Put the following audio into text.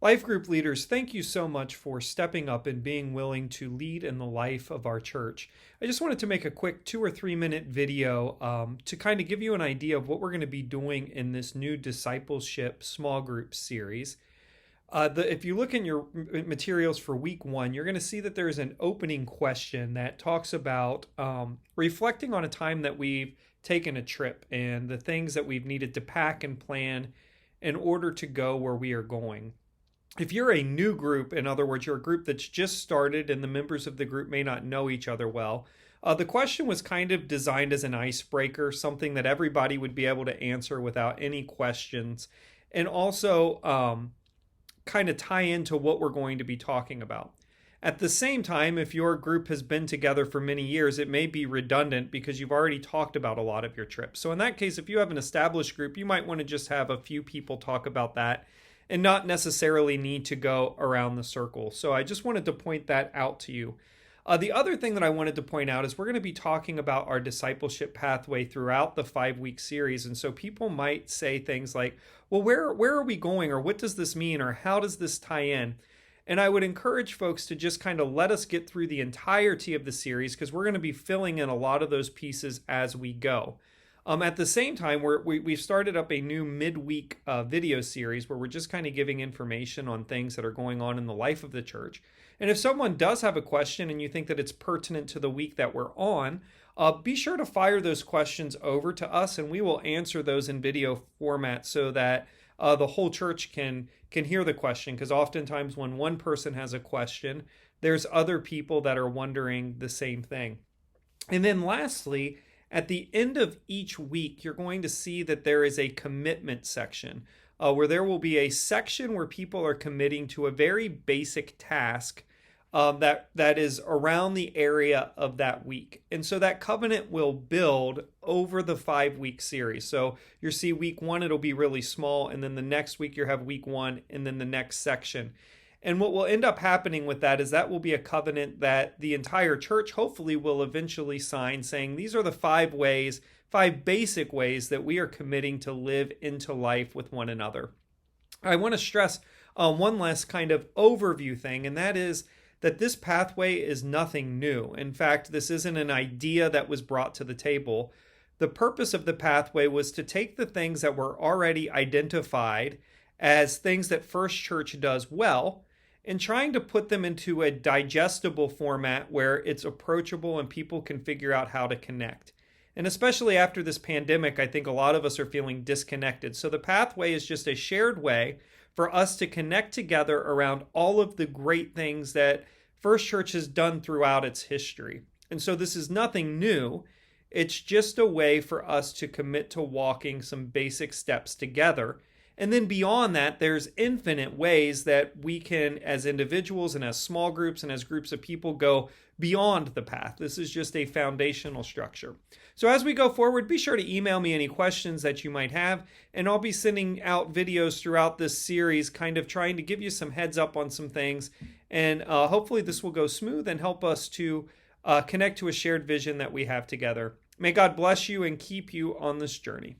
Life group leaders, thank you so much for stepping up and being willing to lead in the life of our church. I just wanted to make a quick 2 or 3 minute video to kind of give you an idea of what we're going to be doing in this new discipleship small group series. If you look in your materials for week 1, you're going to see that there's an opening question that talks about reflecting on a time that we've taken a trip and the things that we've needed to pack and plan in order to go where we are going. If you're a new group, in other words, you're a group that's just started and the members of the group may not know each other well, the question was kind of designed as an icebreaker, something that everybody would be able to answer without any questions, and also kind of tie into what we're going to be talking about. At the same time, if your group has been together for many years, it may be redundant because you've already talked about a lot of your trips. So in that case, if you have an established group, you might want to just have a few people talk about that and not necessarily need to go around the circle. So I just wanted to point that out to you. The other thing that I wanted to point out is we're going to be talking about our discipleship pathway throughout the 5-week series. And so people might say things like, well, where are we going? Or what does this mean? Or how does this tie in? And I would encourage folks to just kind of let us get through the entirety of the series because we're going to be filling in a lot of those pieces as we go. At the same time, we've started up a new midweek video series where we're just kind of giving information on things that are going on in the life of the church. And if someone does have a question and you think that it's pertinent to the week that we're on, be sure to fire those questions over to us and we will answer those in video format so that the whole church can hear the question. Because oftentimes when one person has a question, there's other people that are wondering the same thing. And then lastly, at the end of each week, you're going to see that there is a commitment section where there will be a section where people are committing to a very basic task that is around the area of that week. And so that covenant will build over the 5-week series. So you'll see week 1, it'll be really small. And then the next week, you'll have week 1 and then the next section. And what will end up happening with that is that will be a covenant that the entire church hopefully will eventually sign, saying these are the 5 basic ways that we are committing to live into life with one another. I want to stress one last kind of overview thing, and that is that this pathway is nothing new. In fact, this isn't an idea that was brought to the table. The purpose of the pathway was to take the things that were already identified as things that First Church does well, and trying to put them into a digestible format where it's approachable and people can figure out how to connect. And especially after this pandemic, I think a lot of us are feeling disconnected. So the pathway is just a shared way for us to connect together around all of the great things that First Church has done throughout its history. And so this is nothing new. It's just a way for us to commit to walking some basic steps together. And then beyond that, there's infinite ways that we can, as individuals and as small groups and as groups of people, go beyond the path. This is just a foundational structure. So as we go forward, be sure to email me any questions that you might have, and I'll be sending out videos throughout this series, kind of trying to give you some heads up on some things. And hopefully this will go smooth and help us to connect to a shared vision that we have together. May God bless you and keep you on this journey.